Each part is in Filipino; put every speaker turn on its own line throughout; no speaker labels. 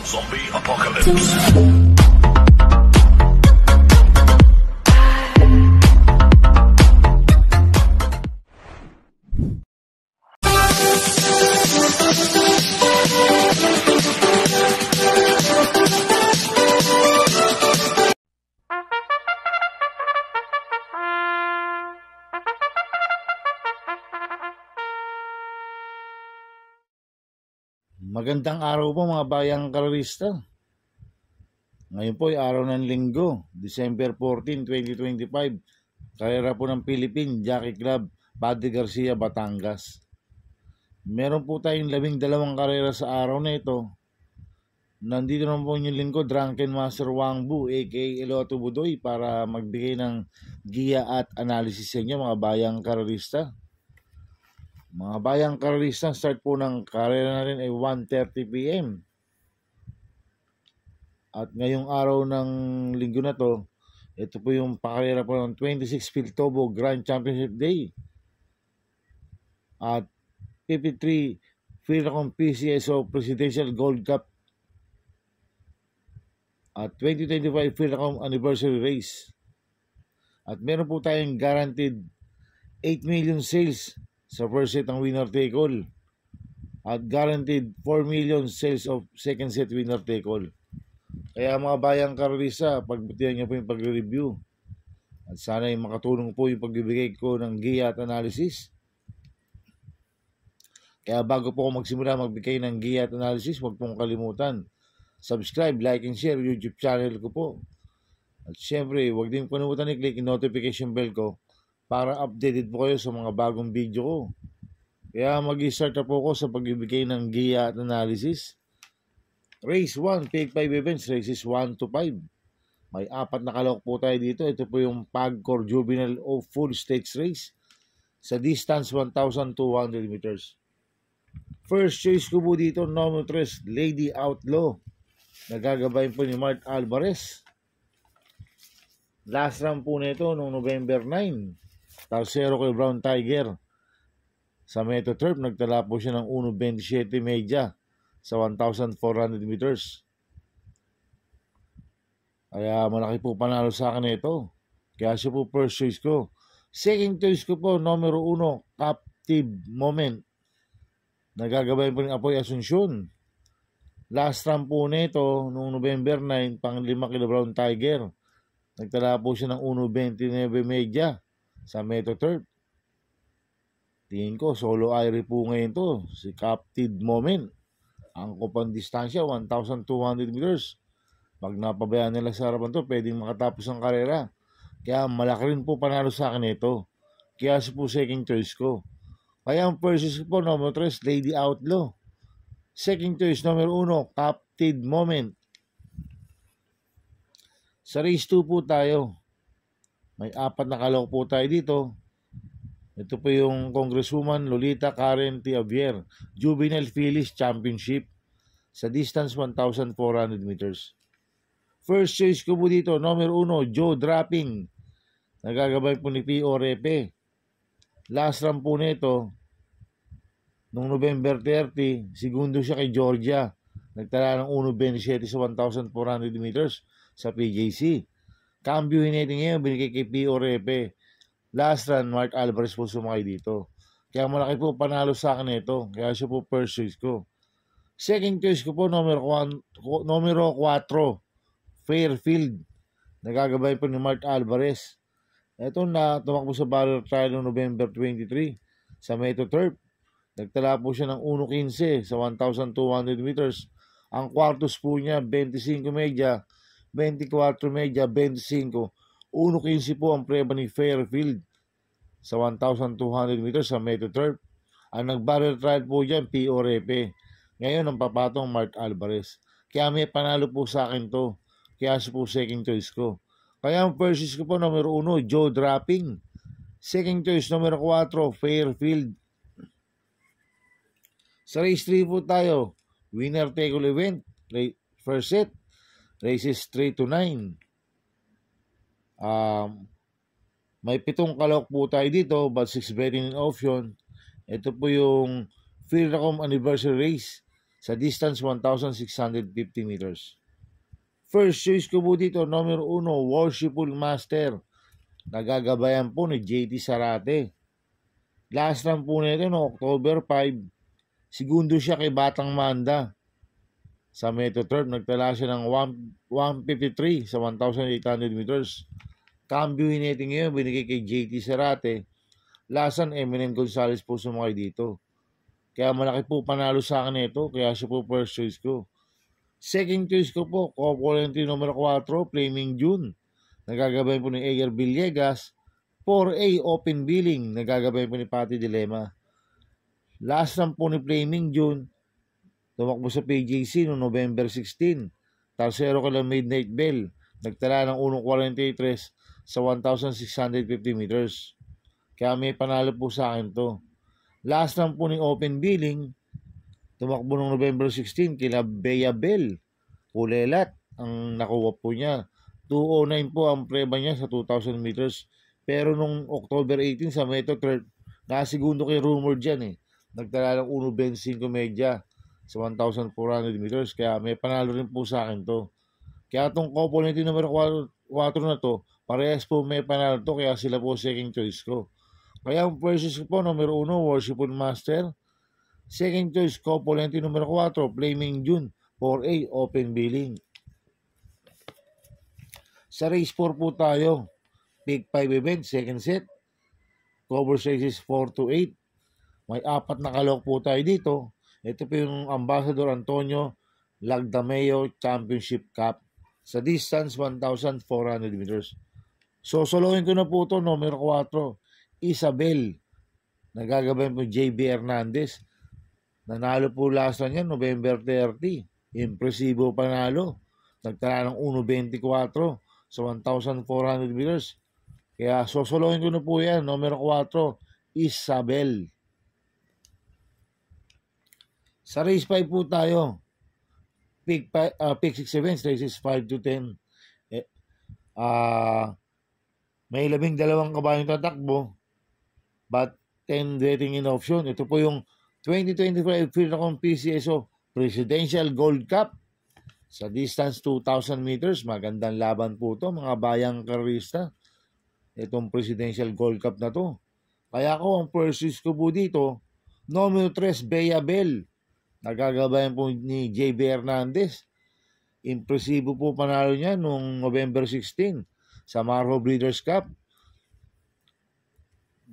Zombie Apocalypse.
Magandang araw po mga bayang karerista. Ngayon po ay araw ng Linggo, December 14, 2025. Karera po ng Philippine Jockey Club, Padre Garcia, Batangas. Meron po tayong 12 karera sa araw na ito. Nandito naman po yung lingkod, Drunken Master Wangbu, aka Eloto Budoy, para magbigay ng giya at analysis sa inyo mga bayang karerista. Mga bayang karerista, start po ng karera natin ay 1:30 PM. At ngayong araw ng linggo na to, ito po yung pakarera po ng 26 Philtobo Grand Championship Day. At 53 Philcom PCSO Presidential Gold Cup. At 2025 Philcom Anniversary Race. At meron po tayong guaranteed 8 million sales sa first set ng winner take all at guaranteed 4 million sales of second set winner take all. Kaya mga bayang karerista, pagbutihan niyo po yung pagre-review at sana ay makatulong po yung pagbibigay ko ng giya at analysis. Kaya bago po ako magsimula magbigay ng giya at analysis, huwag pong kalimutan subscribe, like, and share YouTube channel ko po. At syempre, huwag din kalimutan i-click yung notification bell ko para updated po kayo sa mga bagong video ko. Kaya mag-start na po ako sa pagbibigay ng giya at analysis. Race 1, Take 5 events, races 1 to 5. May 4 na kalok po tayo dito. Ito po yung Pagcor Juvenile o Full Stakes Race sa distance 1,200 meters. First choice ko po dito, number 3, Lady Outlaw. Nagagabayin po ni Mart Alvarez. Last round po nito noong November 9. Tarsero kay Brown Tiger. Sa Metro Turf, nagtala po siya ng 1.27 media sa 1,400 meters. Kaya malaki po panalo sa akin ito. Kaya siya po first choice ko. Second choice ko po, numero 1, Captive Moment. Nagagabayin po ng Apoy Asuncion. Last round po nito noong November 9, pang 5 kay Brown Tiger. Nagtala po siya ng 1.29 media sa Metro Turf. Tingin ko, solo Irie po ngayon to. Si Captive Moment. Ang kupang distansya, 1,200 meters. Pag napabayaan nila sa harapan to, pwedeng makatapos ang karera. Kaya malaki rin po panalo sa akin ito. Kaya siya po second choice ko. Kaya ang first choice ko po, number 3, Lady Outlaw. Second choice, number 1, Captive Moment. Sa race 2 po tayo. May 4 na kalok po tayo dito. Ito po yung Congresswoman Lolita Karen Tiavier, Juvenile Phillies Championship sa distance 1,400 meters. First choice ko po dito, number 1, Joe Dropping. Nagagabay po ni P.O. Repe. Last round po nito, noong November 30, segundo siya kay Georgia. Nagtala ng 1.27 sa 1,400 meters sa PJC. Cambio hinete ngayon, binigay kay P.O. Repe. Last run, Mark Alvarez po sumakay dito. Kaya malaki po panalo sa akin ito. Kaya siya po first choice ko. Second choice ko po, numero 4, Fairfield. Nagagabay po ni Mark Alvarez. Ito na tumakbo sa barrier trial noong November 23 sa Metro Turf. Nagtala po siya ng 1.15 sa 1,200 meters. Ang kwartos po niya, 25 media, 24 media, 25. 1.15 po ang preba ni Fairfield sa 1,200 meters sa Metro Turf. Ang nag-barrel trial po dyan, P.O. Repe. Ngayon, ang papatong Mark Alvarez. Kaya may panalo po sa akin to. Kaya siya po second choice ko. Kaya ang first choice ko po, numero 1, Joe Dropping. Second choice, numero 4, Fairfield. Sa race 3 po tayo. Winner take all event. First set. Races 3 to 9. May 7 kalok po tayo dito, but 6 betting in option. Ito po yung Philcom Anniversary Race sa distance 1,650 meters. First choice ko po dito, numero 1, Worshipful Master. Nagagabayan po ni JT Zarate. Last run po nito no October 5. Segundo siya kay Batang Manda. Sa Metro Turf, nagtala siya ng 153 sa 1,800 meters. Cambio hineting ngayon, binigay kay JT Zarate. Lasan, Eminem Gonzalez po sumakay dito. Kaya malaki po panalo sa akin ito, kaya siya po first choice ko. Second choice ko po, Copo-Lento numero 4, Flaming June. Nagagabay po ni Edgar Villegas. 4A, Open Billing. Nagagabay po ni Patty Dilema. Last run po ni Flaming June, tumakbo sa PJC noong November 16. Tarsero ka lang Midnight Bell. Nagtala ng 1.43 sa 1,650 meters. Kaya may panalo po sa akin to. Last run po ni Open Billing, tumakbo noong November 16 kila Bea Bell. Pulelat ang nakuha po niya. 209 po ang preba niya sa 2,000 meters. Pero nung October 18 sa Metro Turf, nakasegundo kay Rumor dyan eh. Nagtala ng 1.25 medya sa 1,400 meters. Kaya may panalo rin po sa akin to. Kaya itong Copo-Lento numero 4 na to, parehas po may panalo to. Kaya sila po second choice ko. Kaya ang first choice ko po, numero 1, Worshipful Master. Second choice, Copo-Lento numero 4, Flaming June. 4A, Open Billing. Sa race 4 po tayo. Big 5 event, second set. Cover sizes 4 to 8. May 4 na kalok po tayo dito. Ito po yung Ambassador Antonio Lagdameo Championship Cup. Sa distance, 1,400 meters. So, solohin ko na po ito, numero 4. Isabel. Nagagabay po JB Hernandez. Nanalo po last na niya, November 30. Impresibo panalo. Nagtala ng 1.24 sa 1,400 meters. Kaya sosolohin ko na po yan, numero 4, Isabel. Sa race 5 po tayo. Pick 6 events, races 5 to 10. May 12 kabayong tatakbo. But 10 waiting in option. Ito po yung 2025 Philracon PCSO Presidential Gold Cup. Sa distance 2,000 meters. Magandang laban po ito, mga bayang karista. Itong Presidential Gold Cup na to. Kaya ako, ang first choice ko po dito, numero 3, Bea Bell. Nagagabayan po ni JB Hernandez. Impresibo po panalo niya noong November 16 sa Marho Breeders' Cup.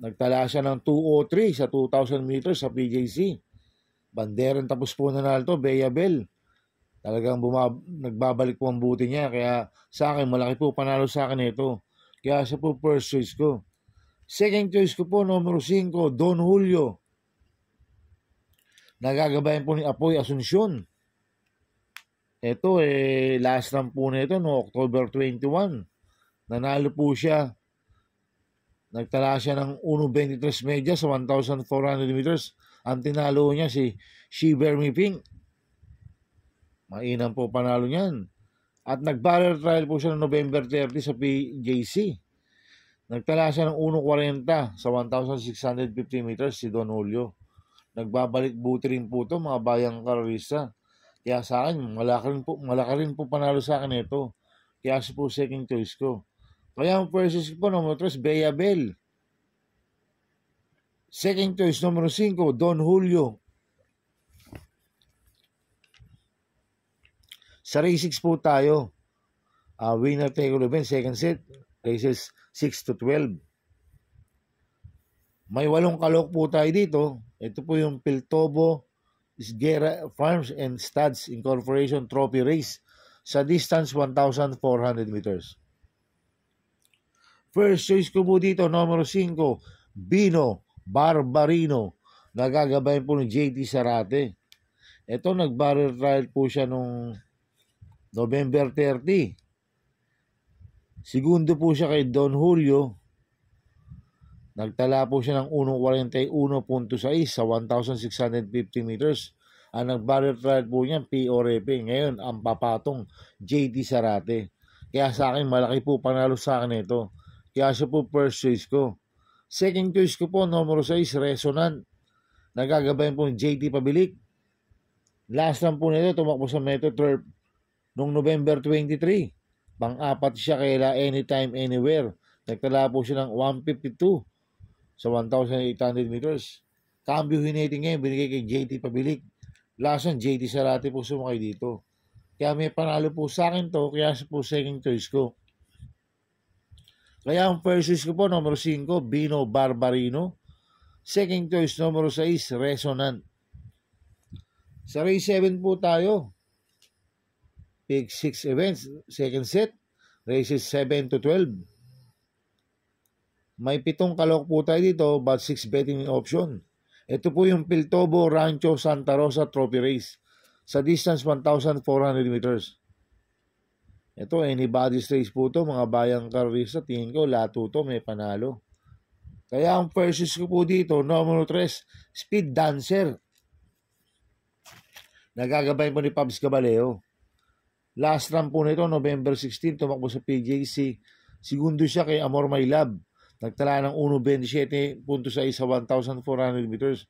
Nagtala siya ng 203 sa 2,000 meters sa PJC. Banderan tapos po nanalo to, Bea Bell. Talagang nagbabalik po ang buti niya. Kaya sa akin, malaki po panalo sa akin ito. Kaya siya po first choice ko. Second choice ko po, numero 5, Don Julio. Nagagabayan po ni Apoy Asuncion. Ito last run po nito no October 21. Nanalo po siya. Nagtala siya ng 1.23 medya sa 1,400 meters. Ang tinalo niya si Shiver Me Pink. Mainam po panalo niyan. At nag-barrel trial po siya noong November 30 sa PJC. Nagtala siya ng 1.40 sa 1,650 meters si Don Julio. Nagbabalik buti rin po ito, mga bayang karista. Kaya sa akin, malaki rin po panalo sa akin ito. Kaya siya po second choice ko. Kaya ang first choice po, numero 3, Bea Bell. Second choice, numero 5, Don Julio. Sa race 6 po tayo. Winner take all event, second set, races 6 to 12. May 8 kalok po tayo dito. Ito po yung Piltobo Isguera Farms and Studs Incorporation Trophy Race sa distance 1,400 meters. First choice ko po dito, numero 5, Bino Barbarino. Nagagabayan po ni JT Zarate. Ito, nag-barrel trial po siya nung November 30. Segundo po siya kay Don Julio. Nagtala po siya ng 1.41.6 sa 1,650 meters. Ang nag-barrel trial po niya, PORP. Ngayon, ang papatong JT Zarate. Kaya sa akin, malaki po panalo sa akin ito. Kaya siya po first choice ko. Second choice ko po, numero 6, Resonant. Nagagabayan po ni JT Pabilik. Last run po nito, tumakbo sa Metro Turf noong November 23. Pang-apat siya kaila anytime, anywhere. Nagtala po siya ng 152 sa 1,800 meters. Cambio Hinete ngayon, binigay kay JT Pabilik. Last one, JT Sarate po sumakay dito. Kaya may panalo po sa akin to, kaya po second choice ko. Kaya ang first choice ko po, numero 5, Bino Barbarino. Second choice, numero 6, Resonant. Sa race 7 po tayo. Pick 6 events, second set, races 7 to 12. May 7 kalok po tayo dito, but 6 betting option. Ito po yung Piltobo Rancho Santa Rosa Trophy Race sa distance 1,400 meters. Ito, anybody's race po to, mga bayang karista. Tingin ko, lato to, may panalo. Kaya ang first choice ko po dito, numero 3, Speed Dancer. Nagagabay po ni Pabs Caballeo. Last run po nito, November 16, tumakbo sa PJC. Segundo siya kay Amor My Love. Nagtala ng 1.27.6 sa 1,400 meters.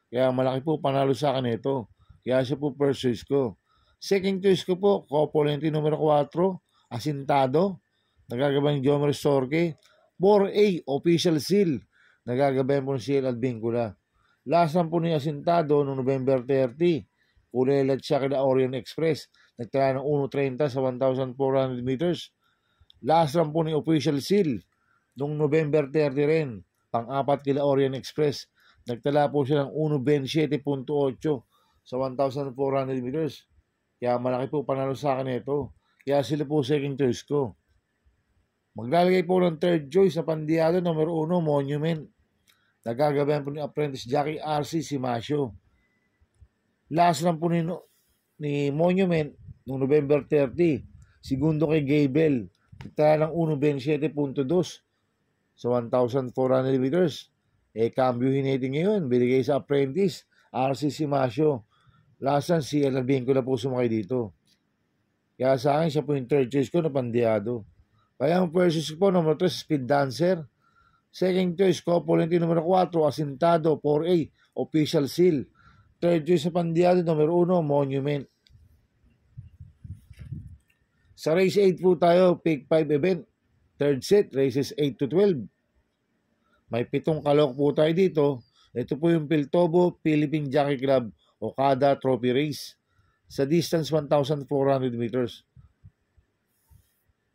Kaya malaki po panalo sa akin ito. Kaya siya po first choice ko. Second choice ko po, Copolente numero 4, Asintado. Nagagabay ni Jomer Sorke. 4A, Official Seal. Nagagabay po ni CL Advincula. Last run po ni Asintado noong November 30. Ulelat siya kay Orient Express. Nagtala ng 1.30 sa 1,400 meters. Last run po ni Official Seal noong November 30 rin. Pang-apat kila Orient Express. Nagtala po siya ng 1.27.8 sa 1,400 meters. Kaya malaki po panalo sa akin ito. Kaya sila po second choice ko. Maglalagay po ng third choice na pandiyado, numero 1, Monument. Nagagabayan po ni Apprentice Jackie RC Simasio. Last run po ni Monument noong November 30. Segundo kay Gable. Nagtala ng 1.27.2 sa 1,400 meters. Cambio Hinete ngayon. Binigay sa Apprentice RC Simasio. Last run, si Alvin ko na po sumakay dito. Kaya sa akin, siya po yung third choice ko na pandiyado. Kaya ang first choice ko po, number 3, Speed Dancer. Second choice ko, Polenti numero 4, Asintado, 4A, Official Seal. Third choice sa pandiyado, numero 1, Monument. Sa race 8 po tayo, pick 5 event. Third set, races 8 to 12. May 7 kalok po tayo dito. Ito po yung Piltobo Philippine Jockey Club Okada Trophy Race sa distance 1,400 meters.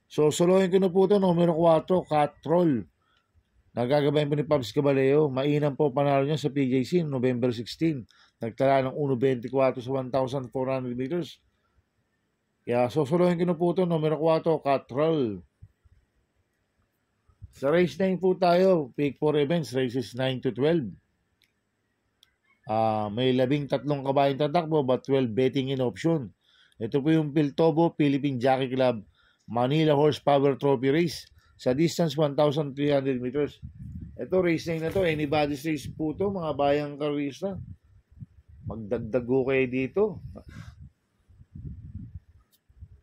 So, solohin ko na po ito, numero 4, Catrol. Nagagabayan po ni Pabs Caballeo. Mainam po panalo niya sa PJC November 16. Nagtala ng 1.24 sa 1,400 meters. Kaya solohin ko na po ito, numero 4, Catrol. Sa race 9 po tayo, pick 4 events, races 9 to 12. May 13 kabayang tatakbo but 12 betting in option. Ito po yung Piltobo Philippine Jockey Club Manila Horsepower Trophy Race sa distance 1,300 meters. Ito, race 9 na to, anybody's race po to, mga bayang karista. Magdagdag ko kayo dito.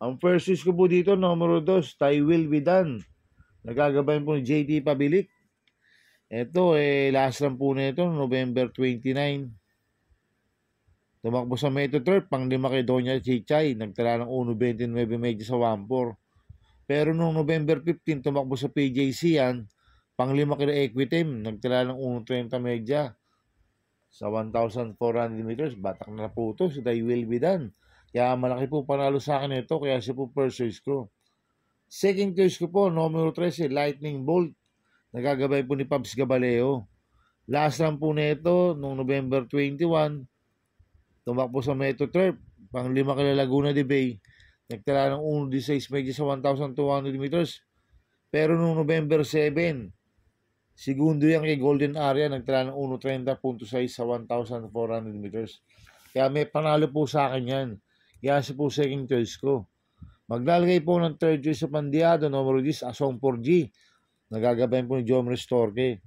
Ang first choice ko po dito, numero 2, Ty Will Be Done. Nagagabayan po ni JT Pabilik. Ito, last run po na ito, November 29. Tumakbo sa Metro Turf, pang 5 kay Doña Chichay. Nagtala ng 1.29 medyo sa 1.4. Pero noong November 15, tumakbo sa PJC yan, pang 5 kay Equitim. Nagtala ng 1.30 medya sa 1,400 meters. Batak na po ito, so they will be done. Kaya malaki po panalo sa akin ito, kaya siya po first choice ko. Second choice ko po, numero 13, Lightning Bolt. Nagagabay po ni Pabs Caballeo. Last run po na ito, noong November 21, tumakbo sa Metro Turf, pang 5 kay Laguna de Bay. Nagtala ng 1.16 medyo sa 1,200 meters. Pero noong November 7, segundo yan kay Golden Area, nagtala ng 1.30.6 sa 1,400 meters. Kaya may panalo po sa akin yan. Kaya siya po second choice ko. Maglalagay po ng third choice sa pandiyado, numero 10, Asong 4G. Nagagabayan po ni Jom Restorque.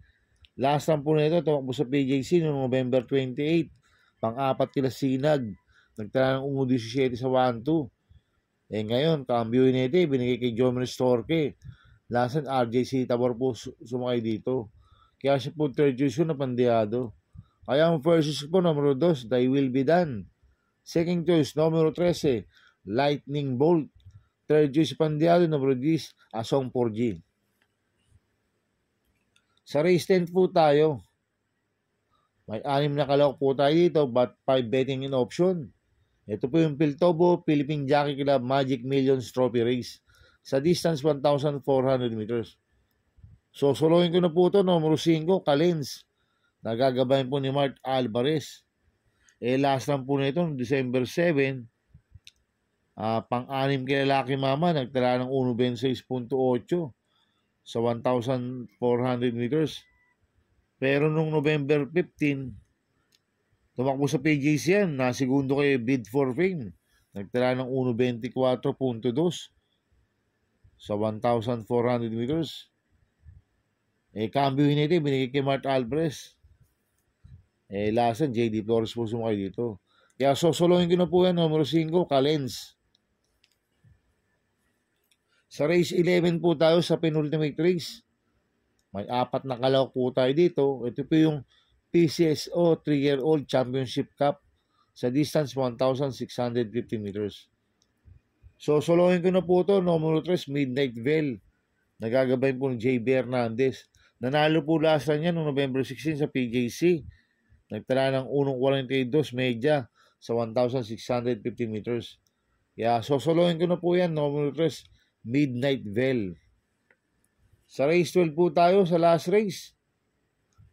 Last time po na ito, tumakbo sa PJC noong November 28. Pang-apat kila Sinag. Nagtala ng 1.17 sa 1.2. Ngayon, Cambio Hinete, binigay kay Jom Restorque. Last time, RJC Tabor po sumakay dito. Kaya siya po third choice ko na pandiyado. Kaya ang first choice po, numero 2, They Will Be Done. Second choice, numero 13, Lightning Bolt. Third choice, Pandiado, numero 10, Asong 4G. Sa race 10 po tayo. May 6 na kalahok po tayo dito, but 5 betting in option. Ito po yung Piltobo Philippine Jockey Club Magic Millions Trophy Race. Sa distance 1,400 meters. So, solohin ko na po ito, numero 5, Kalens. Nagagabayan po ni Mark Alvarez. Last lang po na ito, December 7. Pang-anim kay lalaki mama, nagtala ng 1.26.8 sa 1,400 meters. Pero nung November 15, tumakbo sa PJC yan, nasigundo kay Bid for Fame. Nagtala ng 1.24.2 sa 1,400 meters. Cambio nito, binigay kay Mark Alvarez. Lasan, JD Flores po sumakay dito. Kaya sosolohin ko na po yan, numero 5, Kalens. Sa race 11 po tayo sa penultimate race. May 4 na kalahok po tayo dito. Ito po yung PCSO 3-year-old Championship Cup sa distance 1,650 meters. So, solohin ko na po ito, numero 3, Midnight Veil. Nagagabay po ni JB Hernandez. Nanalo po last run niya noong November 16 sa PJC. Nagtala ng 1.42 media sa 1,650 meters. Kaya sosolohin ko na po yan, numero 3, Midnight Veil. Sa race 12 po tayo, sa last race.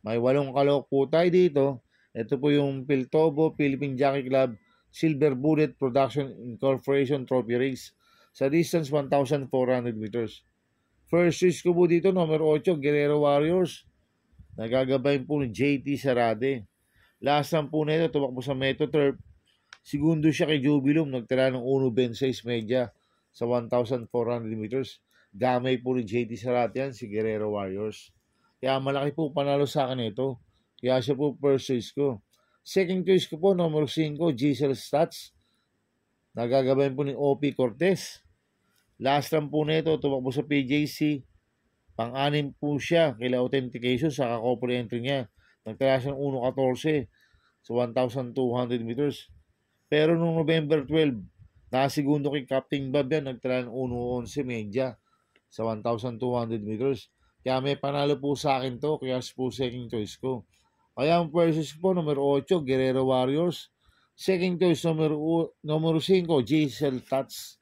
May 8 kalahok po tayo dito. Ito po yung Piltobo Philippine Jockey Club Silver Bullet Production Incorporation Trophy Race sa distance 1,400 meters. First race ko po dito, numero 8, Guerrero Warriors. Nagagabayin po ni JT Sarade. Last time po na ito, tumakbo sa Metro Turf. Segundo siya kay Jubilum, nagtala ng 1.26 media sa 1,400 meters. Gamay po ni JT Sarate yan, si Guerrero Warriors. Kaya malaki po panalo sa akin ito. Kaya siya po first choice ko. Second choice ko po, numero 5, Giselle Stats. Nagagabayan po ni OP Cortez. Last time po na ito, tumakbo sa PJC. Pang-anim po siya, kila authentication sa kakopre entry niya. Nagtala siya ng 1.14 sa 1,200 meters. Pero noong November 12, nakasegundo kay Captain Bob yan, nagtala ng 1.11 media sa 1,200 meters. Kaya may panalo po sa akin to, kaya po second choice ko. Kaya ang first po, numero 8, Guerrero Warriors. Second choice, numero 5, Giselle Tats.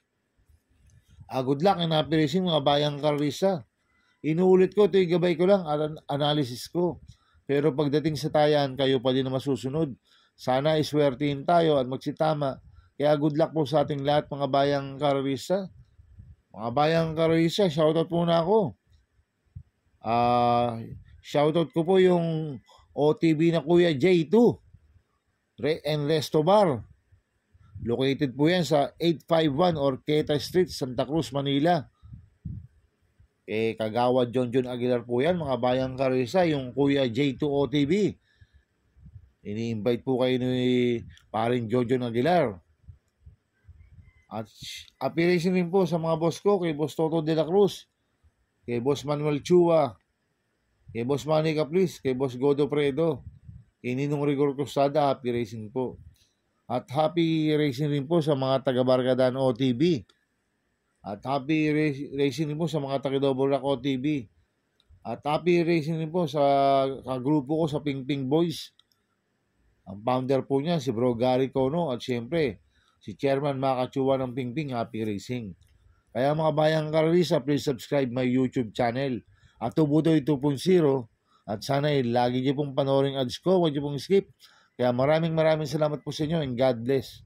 Good luck and happy racing mga bayang Carrisa. Inuulit ko, ito yung gabay ko lang, analysis ko. Pero pagdating sa tayan, kayo pa din na masusunod. Sana iswertihin tayo at magsitama. Kaya good luck po sa ating lahat mga bayang Carrisa. Mga bayang Carrisa, shoutout muna ako. Shoutout ko po yung OTB na Kuya J2 and Resto Bar. Located po yan sa 851 Orqueta Street, Santa Cruz, Manila. Kagawad John Aguilar po yan, mga bayang Carrisa, yung Kuya J2 OTB. Ini-invite po kayo ni paring John Aguilar. At appearance rin po sa mga boss ko, kay Boss Toto de la Cruz, kay Boss Manuel Chua, kay Boss Manny Caplis, kay Boss Godo Fredo, kay Ninong Rigor Cruzada, happy racing po. At happy racing rin po sa mga taga-Bargadaan OTB. At happy racing rin po sa mga taga-Double Rock OTB. At happy racing rin po sa kagrupo ko sa Ping Ping Boys. Ang founder po niya, si Bro Gary Cono. At syempre, si Chairman Makachua ng Ping Ping, happy racing. Kaya mga bayang Carrisa, please subscribe my YouTube channel. At Tubutoy 2.0. At sana lagi niyo pong panoorin ads ko, huwag niyo pong skip. Kaya maraming salamat po sa inyo and God bless.